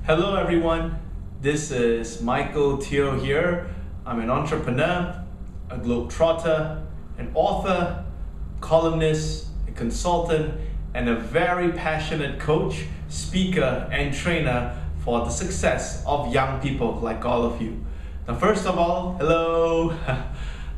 Hello everyone, this is Michael Teoh here. I'm an entrepreneur, a globetrotter, an author, columnist, a consultant, and a very passionate coach, speaker, and trainer for the success of young people like all of you. Now first of all, hello!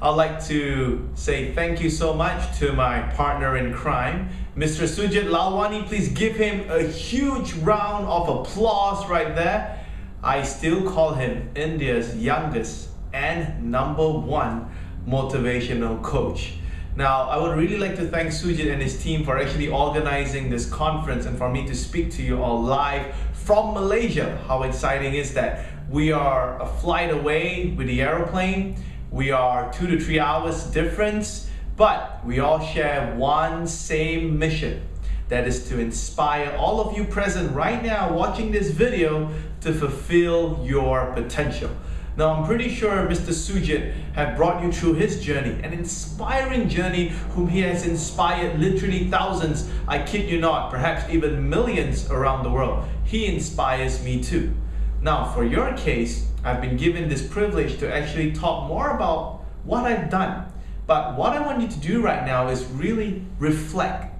I'd like to say thank you so much to my partner in crime, Mr. Sujit Lalwani. Please give him a huge round of applause right there. I still call him India's youngest and #1 motivational coach. Now, I would really like to thank Sujit and his team for actually organizing this conference and for me to speak to you all live from Malaysia. How exciting is that? We are a flight away with the aeroplane. We are 2 to 3 hours difference, but we all share one same mission. That is to inspire all of you present right now watching this video to fulfill your potential. Now, I'm pretty sure Mr. Sujit have brought you through his journey, an inspiring journey whom he has inspired literally thousands, I kid you not, perhaps even millions around the world. He inspires me too. Now, for your case, I've been given this privilege to actually talk more about what I've done. But what I want you to do right now is really reflect,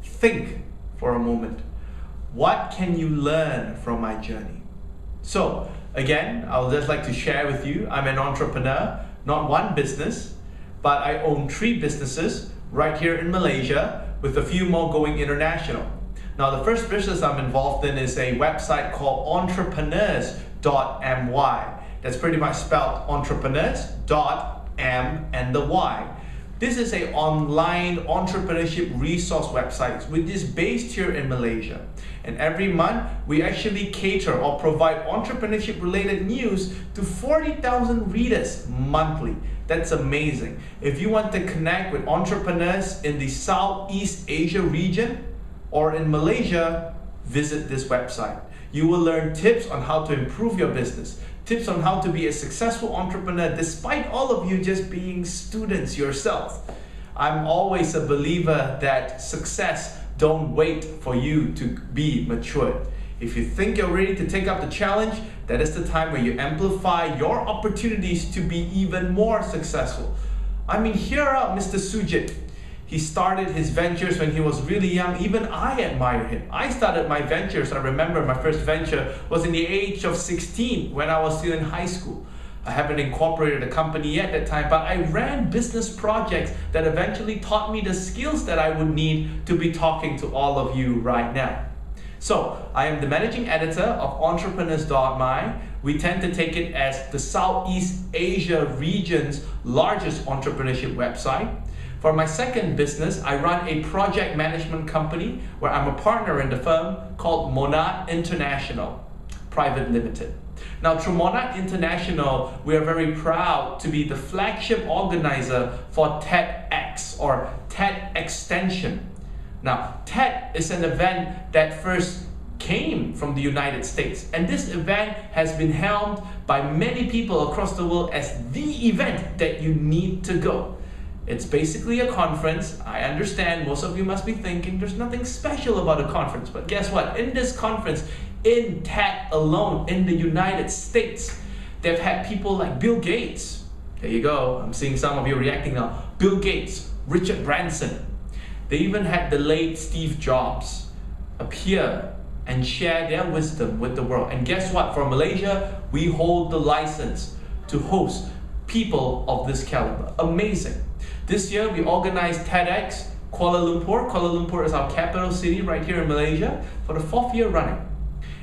think for a moment. What can you learn from my journey? So, again, I would just like to share with you, I'm an entrepreneur, not one business, but I own 3 businesses right here in Malaysia with a few more going international. Now, the first business I'm involved in is a website called entrepreneurs.my. That's pretty much spelled entrepreneurs.m and the Y. This is an online entrepreneurship resource website which is based here in Malaysia. And every month, we actually cater or provide entrepreneurship related news to 40,000 readers monthly. That's amazing. If you want to connect with entrepreneurs in the Southeast Asia region or in Malaysia, visit this website. You will learn tips on how to improve your business, tips on how to be a successful entrepreneur despite all of you just being students yourself. I'm always a believer that success don't wait for you to be matured. If you think you're ready to take up the challenge, that is the time where you amplify your opportunities to be even more successful. I mean, hear out Mr. Sujit. He started his ventures when he was really young. Even I admire him. I started my ventures. I remember my first venture was in the age of 16 when I was still in high school. I haven't incorporated a company yet at that time, but I ran business projects that eventually taught me the skills that I would need to be talking to all of you right now. So, I am the managing editor of entrepreneurs.my. We tend to take it as the Southeast Asia region's largest entrepreneurship website. For my second business, I run a project management company where I'm a partner in the firm called Monarch International Private Limited. Now, through Monarch International, we are very proud to be the flagship organizer for TEDx or TED Extension. Now, TED is an event that first came from the United States, and this event has been helmed by many people across the world as the event that you need to go. It's basically a conference. I understand most of you must be thinking there's nothing special about a conference, but guess what? In this conference, in TED alone, in the United States, they've had people like Bill Gates. There you go. I'm seeing some of you reacting now. Bill Gates, Richard Branson. They even had the late Steve Jobs appear and share their wisdom with the world. And guess what? For Malaysia, we hold the license to host people of this caliber. Amazing. This year, we organized TEDx Kuala Lumpur. Kuala Lumpur is our capital city right here in Malaysia for the 4th year running.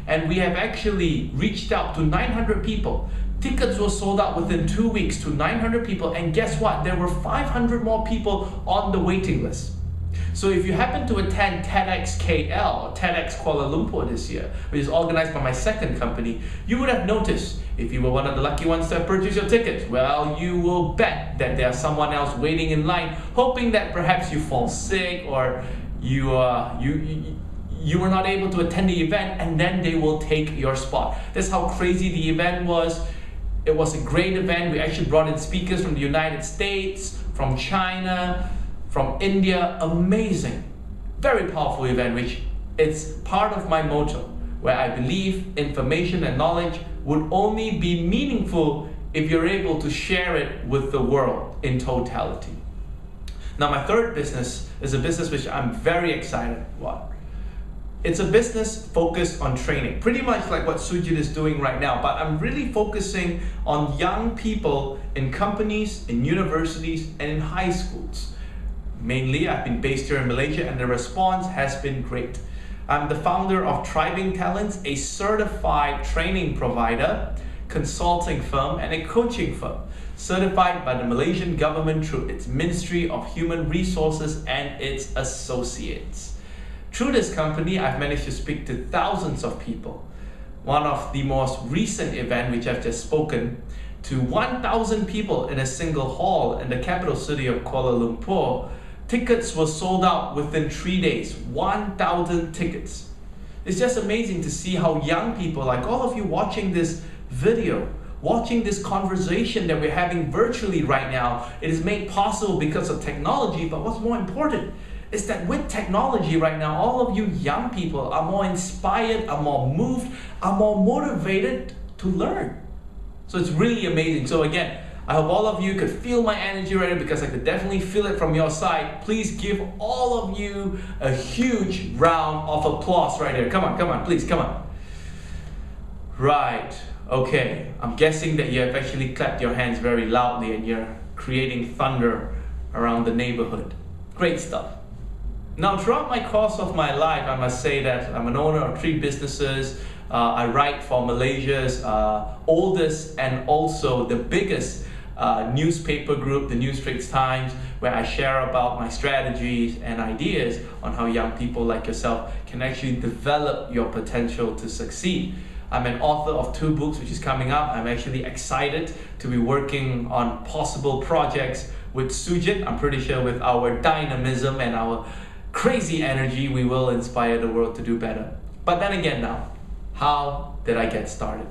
And we have actually reached out to 900 people. Tickets were sold out within 2 weeks to 900 people. And guess what? There were 500 more people on the waiting list. So if you happen to attend TEDx KL or TEDx Kuala Lumpur this year, which is organized by my second company, you would have noticed, if you were one of the lucky ones to purchase your tickets, well, you will bet that there's someone else waiting in line, hoping that perhaps you fall sick or you were not able to attend the event, and then they will take your spot. That's how crazy the event was. It was a great event. We actually brought in speakers from the United States, from China, from India. Amazing. Very powerful event, which it's part of my motto. where I believe information and knowledge would only be meaningful if you're able to share it with the world in totality. Now, my third business is a business which I'm very excited about. It's a business focused on training, pretty much like what Sujit is doing right now, but I'm really focusing on young people in companies, in universities, and in high schools. Mainly, I've been based here in Malaysia, and the response has been great. I'm the founder of Thriving Talents, a certified training provider, consulting firm, and a coaching firm, certified by the Malaysian government through its Ministry of Human Resources and its associates. Through this company, I've managed to speak to thousands of people. One of the most recent events, which I've just spoken to 1,000 people in a single hall in the capital city of Kuala Lumpur. Tickets were sold out within 3 days, 1,000 tickets. It's just amazing to see how young people, like all of you watching this video, watching this conversation that we're having virtually right now, it is made possible because of technology, but what's more important is that with technology right now, all of you young people are more inspired, are more moved, are more motivated to learn. So it's really amazing. So again, I hope all of you could feel my energy right now, because I could definitely feel it from your side. Please give all of you a huge round of applause right here. Come on, please, come on. Right, okay. I'm guessing that you have actually clapped your hands very loudly and you're creating thunder around the neighborhood. Great stuff. Now, throughout my course of my life, I must say that I'm an owner of 3 businesses. I write for Malaysia's oldest and also the biggest newspaper group, the New Straits Times, where I share about my strategies and ideas on how young people like yourself can actually develop your potential to succeed. I'm an author of 2 books which is coming up. I'm actually excited to be working on possible projects with Sujit. I'm pretty sure with our dynamism and our crazy energy, we will inspire the world to do better. But then again now, how did I get started?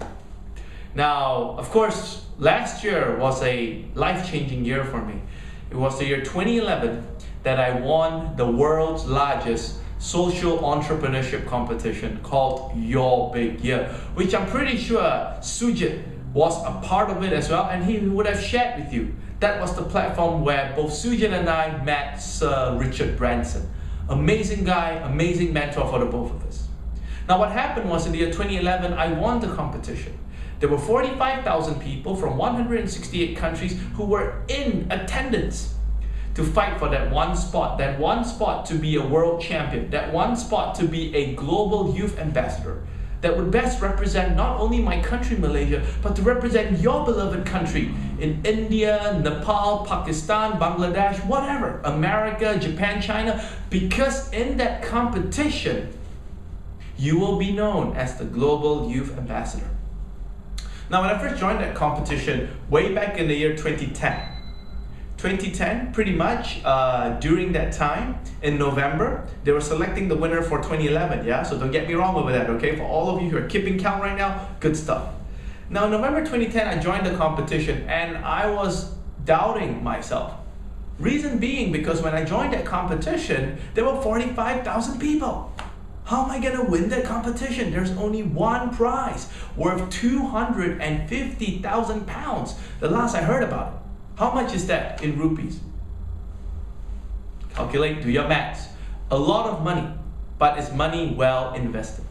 Now, of course, last year was a life-changing year for me. It was the year 2011 that I won the world's largest social entrepreneurship competition called Your Big Year, which I'm pretty sure Sujit was a part of it as well, and he would have shared with you. That was the platform where both Sujit and I met Sir Richard Branson. Amazing guy, amazing mentor for the both of us. Now what happened was in the year 2011, I won the competition. There were 45,000 people from 168 countries who were in attendance to fight for that one spot to be a world champion, that one spot to be a global youth ambassador that would best represent not only my country, Malaysia, but to represent your beloved country in India, Nepal, Pakistan, Bangladesh, whatever, America, Japan, China, because in that competition, you will be known as the Global Youth Ambassador. Now, when I first joined that competition, way back in the year 2010, pretty much during that time, in November, they were selecting the winner for 2011, yeah? So don't get me wrong over that, okay? For all of you who are keeping count right now, good stuff. Now, in November 2010, I joined the competition and I was doubting myself. Reason being, because when I joined that competition, there were 45,000 people. How am I gonna win that competition? There's only one prize worth 250,000 pounds. The last I heard about it. How much is that in rupees? Calculate, do your maths. A lot of money, but it's money well invested.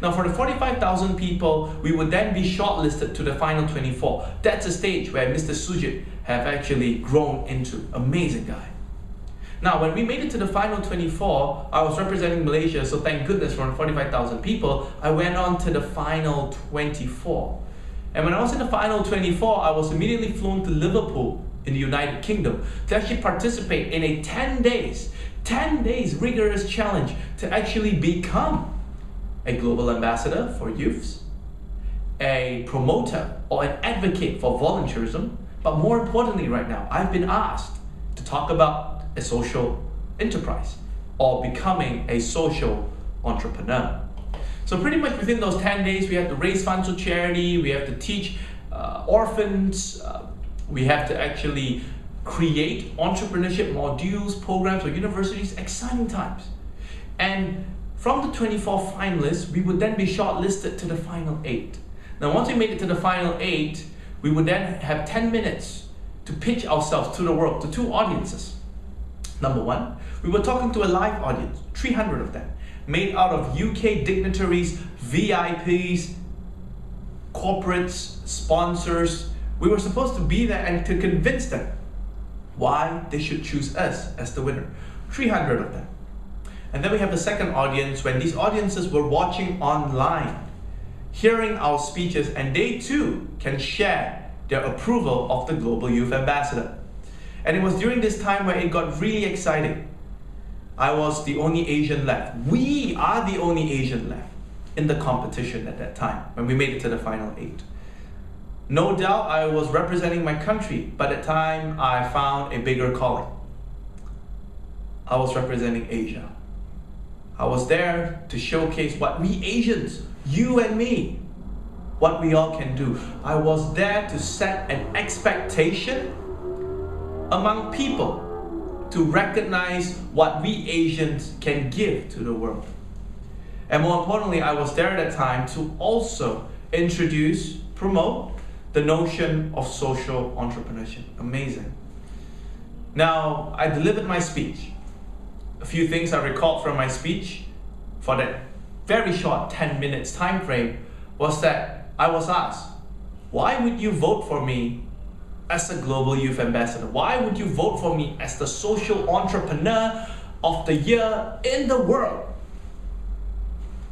Now for the 45,000 people, we would then be shortlisted to the final 24. That's a stage where Mr. Sujit have actually grown into. Amazing guy. Now when we made it to the final 24, I was representing Malaysia, so thank goodness from 45,000 people, I went on to the final 24. And when I was in the final 24, I was immediately flown to Liverpool in the United Kingdom to actually participate in a 10 days rigorous challenge to actually become a global ambassador for youths, a promoter or an advocate for volunteerism, but more importantly right now, I've been asked to talk about a social enterprise or becoming a social entrepreneur. So pretty much within those 10 days, we have to raise funds for charity, we have to teach orphans, we have to actually create entrepreneurship modules, programs, or universities. Exciting times. And From the 24 finalists, we would then be shortlisted to the final 8. Now, once we made it to the final 8, we would then have 10 minutes to pitch ourselves to the world, to 2 audiences. Number 1, we were talking to a live audience, 300 of them, made out of UK dignitaries, VIPs, corporates, sponsors. We were supposed to be there and to convince them why they should choose us as the winner. 300 of them. And then we have the second audience, when these audiences were watching online, hearing our speeches, and they too can share their approval of the Global Youth Ambassador. And it was during this time where it got really exciting. I was the only Asian left. We are the only Asian left in the competition at that time, when we made it to the final 8. No doubt I was representing my country, but at the time I found a bigger calling. I was representing Asia. I was there to showcase what we Asians, you and me, what we all can do. I was there to set an expectation among people to recognize what we Asians can give to the world. And more importantly, I was there at that time to also introduce, promote the notion of social entrepreneurship. Amazing. Now, I delivered my speech. A few things I recalled from my speech for that very short 10 minutes time frame was that I was asked, why would you vote for me as a Global Youth Ambassador? Why would you vote for me as the social entrepreneur of the year in the world?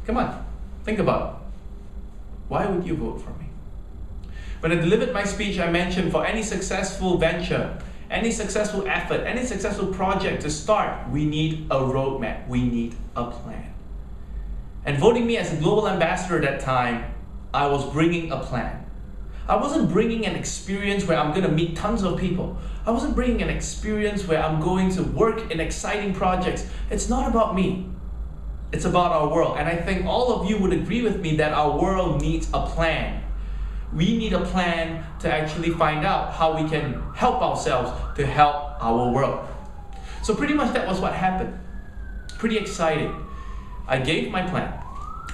Come on, think about it. Why would you vote for me? When I delivered my speech, I mentioned for any successful venture, any successful effort, any successful project to start, we need a roadmap, we need a plan. And voting me as a global ambassador at that time, I was bringing a plan. I wasn't bringing an experience where I'm going to meet tons of people. I wasn't bringing an experience where I'm going to work in exciting projects. It's not about me. It's about our world. And I think all of you would agree with me that our world needs a plan. We need a plan to actually find out how we can help ourselves to help our world. So pretty much that was what happened. Pretty exciting. I gave my plan.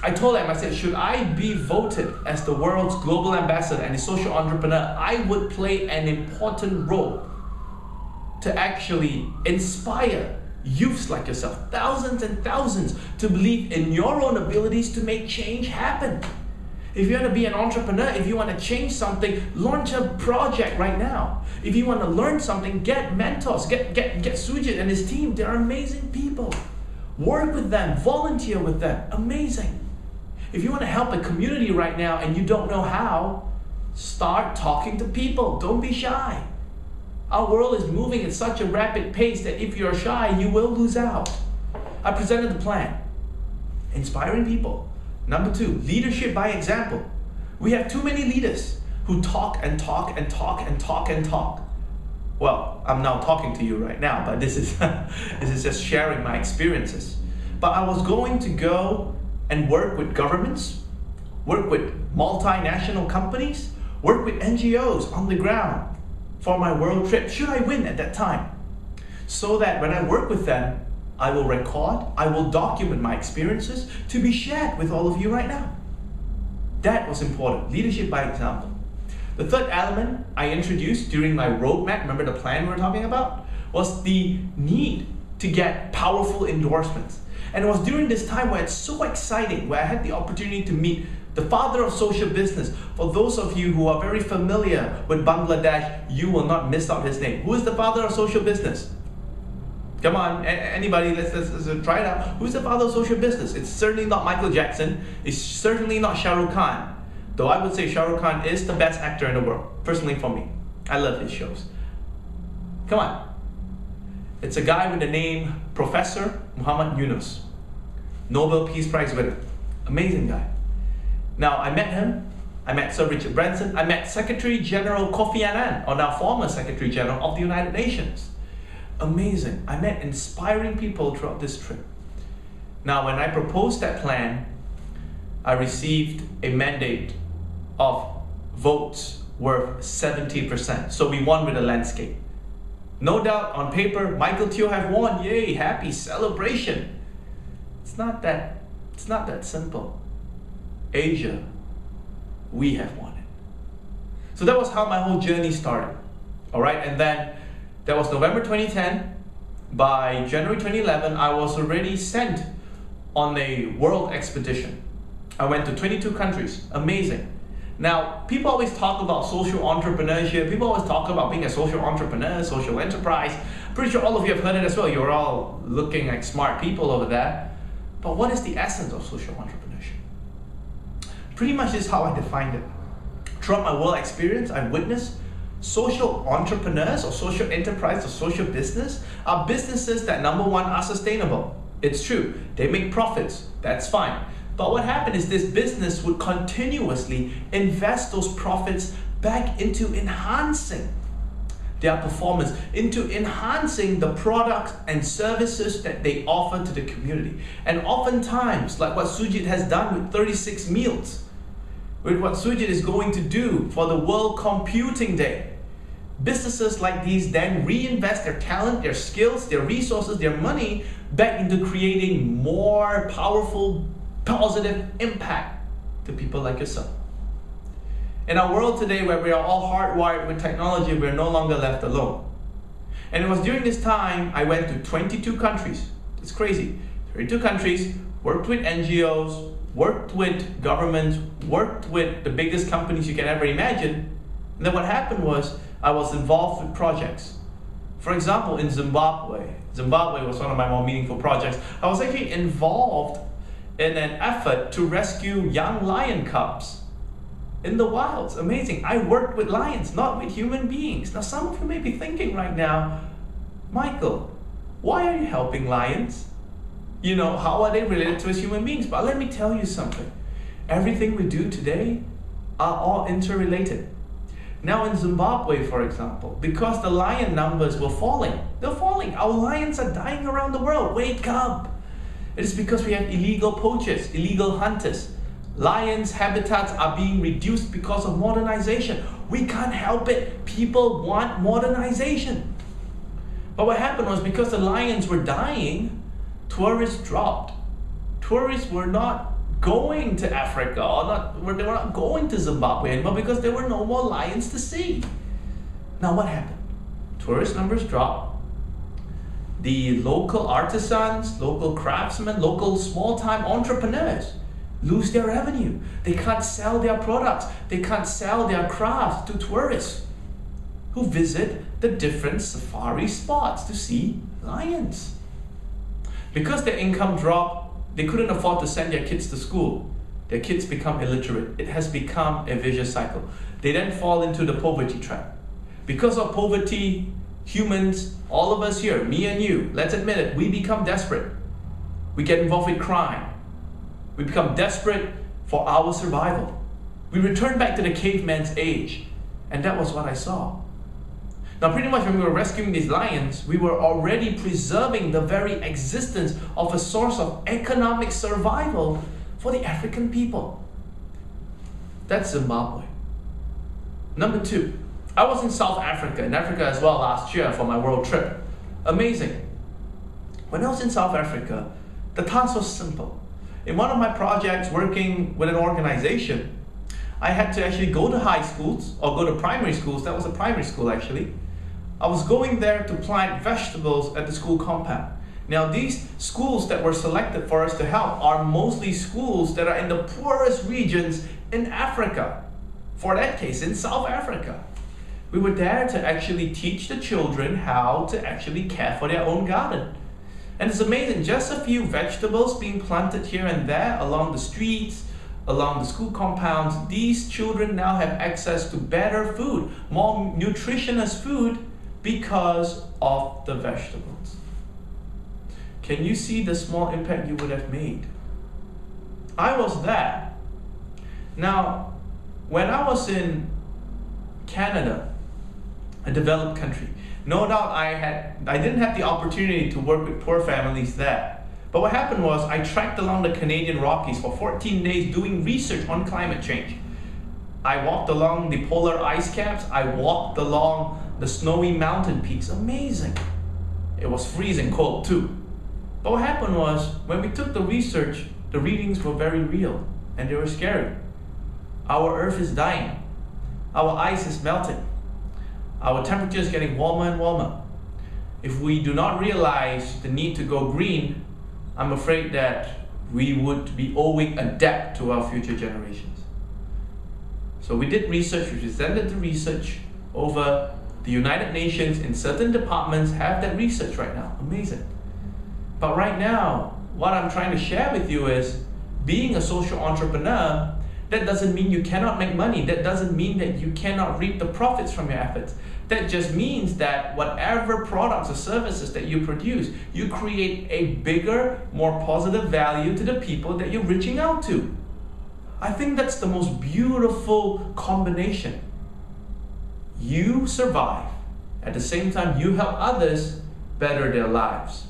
I told them, I said, should I be voted as the world's global ambassador and a social entrepreneur, I would play an important role to actually inspire youths like yourself, thousands and thousands, to believe in your own abilities to make change happen. If you want to be an entrepreneur, if you want to change something, launch a project right now. If you want to learn something, get mentors, get Sujit and his team. They're amazing people. Work with them, volunteer with them. Amazing. If you want to help a community right now and you don't know how, start talking to people. Don't be shy. Our world is moving at such a rapid pace that if you're shy, you will lose out. I presented the plan. Inspiring people. Number 2, leadership by example. We have too many leaders who talk and talk and talk and talk and talk. Well, I'm now talking to you right now, but this is just sharing my experiences. But I was going to go and work with governments, work with multinational companies, work with NGOs on the ground for my world trip, should I win at that time. So that when I work with them, I will record, I will document my experiences to be shared with all of you right now. That was important, leadership by example. The third element I introduced during my roadmap, remember the plan we were talking about, was the need to get powerful endorsements. And it was during this time where it's so exciting, where I had the opportunity to meet the father of social business. For those of you who are very familiar with Bangladesh, you will not miss out his name. Who is the father of social business? Come on, anybody, let's try it out. Who's the father of social business? It's certainly not Michael Jackson. It's certainly not Shah Rukh Khan. Though I would say Shah Rukh Khan is the best actor in the world, personally for me. I love his shows. Come on. It's a guy with the name Professor Muhammad Yunus. Nobel Peace Prize winner. Amazing guy. Now, I met him. I met Sir Richard Branson. I met Secretary General Kofi Annan, or now former Secretary General of the United Nations. Amazing. I met inspiring people throughout this trip. Now, when I proposed that plan, I received a mandate of votes worth 70%. So we won with a landscape. No doubt, on paper, Michael Teoh have won. Yay, happy celebration. It's not that It's not that simple. Asia, we have won it. So that was how my whole journey started. All right, and then that was November 2010. By January 2011, I was already sent on a world expedition. I went to 22 countries. Amazing. Now, people always talk about social entrepreneurship. People always talk about being a social entrepreneur, social enterprise. Pretty sure all of you have heard it as well. You're all looking like smart people over there. But what is the essence of social entrepreneurship? Pretty much this is how I defined it. Throughout my world experience, I've witnessed social entrepreneurs or social enterprise or social business are businesses that, number one, are sustainable. It's true. They make profits. That's fine. But what happened is this business would continuously invest those profits back into enhancing their performance, into enhancing the products and services that they offer to the community. And oftentimes, like what Sujit has done with 36 meals, with what Sujit is going to do for the World Computing Day, businesses like these then reinvest their talent, their skills, their resources, their money back into creating more powerful, positive impact to people like yourself. In our world today where we are all hardwired with technology, we're no longer left alone. And it was during this time I went to 22 countries. It's crazy. 32 countries, worked with NGOs, worked with governments, worked with the biggest companies you can ever imagine. And then what happened was I was involved with projects. For example, in Zimbabwe was one of my more meaningful projects. I was actually involved in an effort to rescue young lion cubs in the wilds. Amazing. I worked with lions, not with human beings. Now, some of you may be thinking right now, Michael, why are you helping lions? You know, how are they related to us human beings? But let me tell you something. Everything we do today are all interrelated. Now in Zimbabwe, for example, because the lion numbers were falling, they're falling. Our lions are dying around the world. Wake up. It is because we have illegal poachers, illegal hunters. Lions' habitats are being reduced because of modernization. We can't help it. People want modernization. But what happened was because the lions were dying, tourists dropped. Tourists were not going to Africa they were not going to Zimbabwe anymore because there were no more lions to see. Now what happened? Tourist numbers dropped. The local artisans, local craftsmen, local small-time entrepreneurs lose their revenue. They can't sell their products. They can't sell their crafts to tourists who visit the different safari spots to see lions. Because their income dropped, they couldn't afford to send their kids to school. Their kids become illiterate. It has become a vicious cycle. They then fall into the poverty trap. Because of poverty, humans, all of us here, me and you, let's admit it, we become desperate. We get involved with crime. We become desperate for our survival. We return back to the caveman's age. And that was what I saw. Now, pretty much when we were rescuing these lions, we were already preserving the very existence of a source of economic survival for the African people. That's Zimbabwe. Number two, I was in South Africa, in Africa as well last year for my world trip. Amazing. When I was in South Africa, the task was simple. In one of my projects working with an organization, I had to actually go to high schools or go to primary schools. That was a primary school actually. I was going there to plant vegetables at the school compound. Now these schools that were selected for us to help are mostly schools that are in the poorest regions in Africa. For that case, in South Africa. We were there to actually teach the children how to actually care for their own garden. And it's amazing, just a few vegetables being planted here and there along the streets, along the school compounds. These children now have access to better food, more nutritious food because of the vegetables. Can you see the small impact you would have made? I was there. Now, when I was in Canada, a developed country, no doubt I didn't have the opportunity to work with poor families there. But what happened was I trekked along the Canadian Rockies for 14 days doing research on climate change. I walked along the polar ice caps. I walked along the snowy mountain peaks. Amazing. It was freezing cold too. But what happened was when we took the research the readings were very real and they were scary. Our earth is dying. Our ice is melting. Our temperature is getting warmer and warmer. If we do not realize the need to go green, I'm afraid that we would be owing a debt to our future generations. So we did research, we presented the research over the United Nations in certain departments have that research right now. Amazing. But right now, what I'm trying to share with you is being a social entrepreneur, that doesn't mean you cannot make money. That doesn't mean that you cannot reap the profits from your efforts. That just means that whatever products or services that you produce, you create a bigger, more positive value to the people that you're reaching out to. I think that's the most beautiful combination. You survive, at the same time you help others better their lives.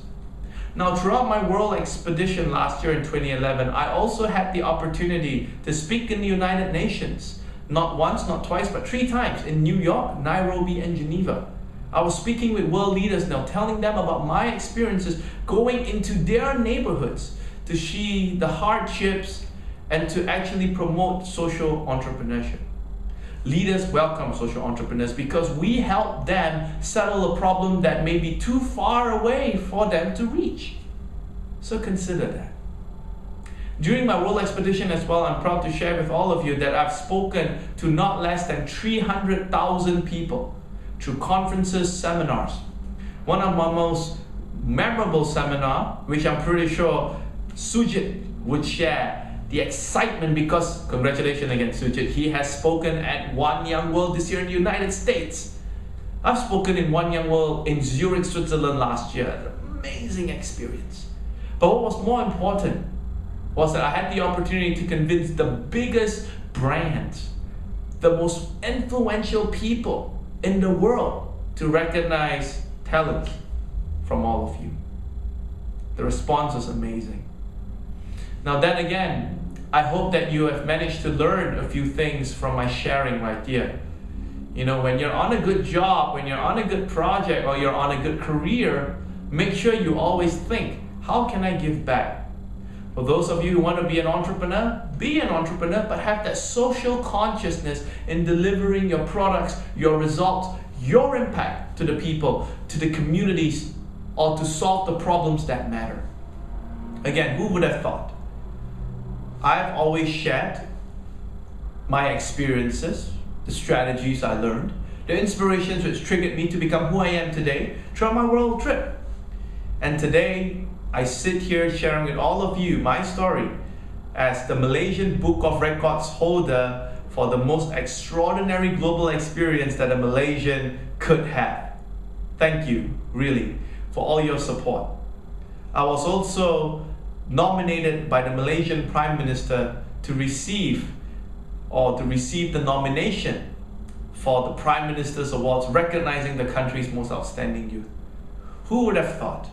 Now, throughout my world expedition last year in 2011, I also had the opportunity to speak in the United Nations. Not once, not twice, but 3 times in New York, Nairobi, and Geneva. I was speaking with world leaders now, telling them about my experiences going into their neighborhoods to see the hardships and to actually promote social entrepreneurship. Leaders welcome social entrepreneurs because we help them settle a problem that may be too far away for them to reach. So consider that. During my world expedition as well, I'm proud to share with all of you that I've spoken to not less than 300,000 people through conferences, seminars. One of my most memorable seminar, which I'm pretty sure Sujit would share, the excitement, because congratulations again Sujit, he has spoken at One Young World this year in the United States. I've spoken in One Young World in Zurich, Switzerland last year. An amazing experience. But what was more important was that I had the opportunity to convince the biggest brands, the most influential people in the world to recognize talent from all of you. The response was amazing. Now then again, I hope that you have managed to learn a few things from my sharing right here. You know, when you're on a good job, when you're on a good project, or you're on a good career, make sure you always think, how can I give back? For those of you who want to be an entrepreneur, but have that social consciousness in delivering your products, your results, your impact to the people, to the communities, or to solve the problems that matter. Again, who would have thought? I've always shared my experiences, the strategies I learned, the inspirations which triggered me to become who I am today throughout my world trip. And today, I sit here sharing with all of you my story as the Malaysian Book of Records holder for the most extraordinary global experience that a Malaysian could have. Thank you, really, for all your support. I was also nominated by the Malaysian Prime Minister to receive the nomination for the Prime Minister's Awards, recognizing the country's most outstanding youth. Who would have thought?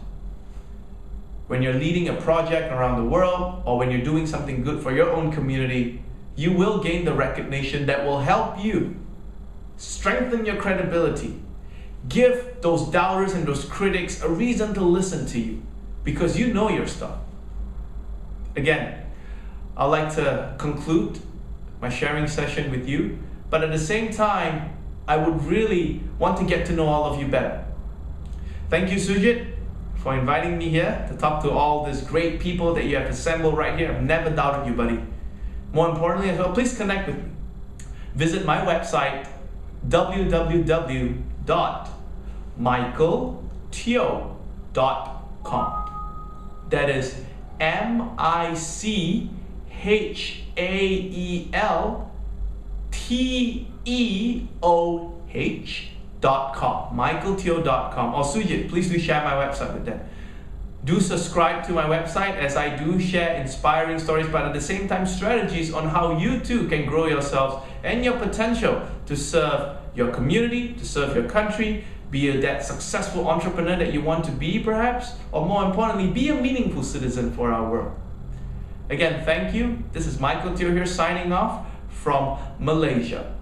When you're leading a project around the world, or when you're doing something good for your own community, you will gain the recognition that will help you strengthen your credibility, give those doubters and those critics a reason to listen to you, because you know your stuff. Again, I'd like to conclude my sharing session with you, but at the same time, I would really want to get to know all of you better. Thank you, Sujit, for inviting me here to talk to all these great people that you have assembled right here. I've never doubted you, buddy. More importantly as well, please connect with me. Visit my website, www.michaelteoh.com. That is MichaelTeoh.com. MichaelTeoh.com. Or Sujit, please do share my website with them. Do subscribe to my website, as I do share inspiring stories, but at the same time strategies on how you too can grow yourselves and your potential to serve your community, to serve your country, be that successful entrepreneur that you want to be perhaps, or more importantly, be a meaningful citizen for our world. Again, thank you. This is Michael Teoh here signing off from Malaysia.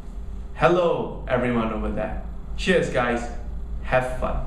Hello everyone over there. Cheers guys. Have fun.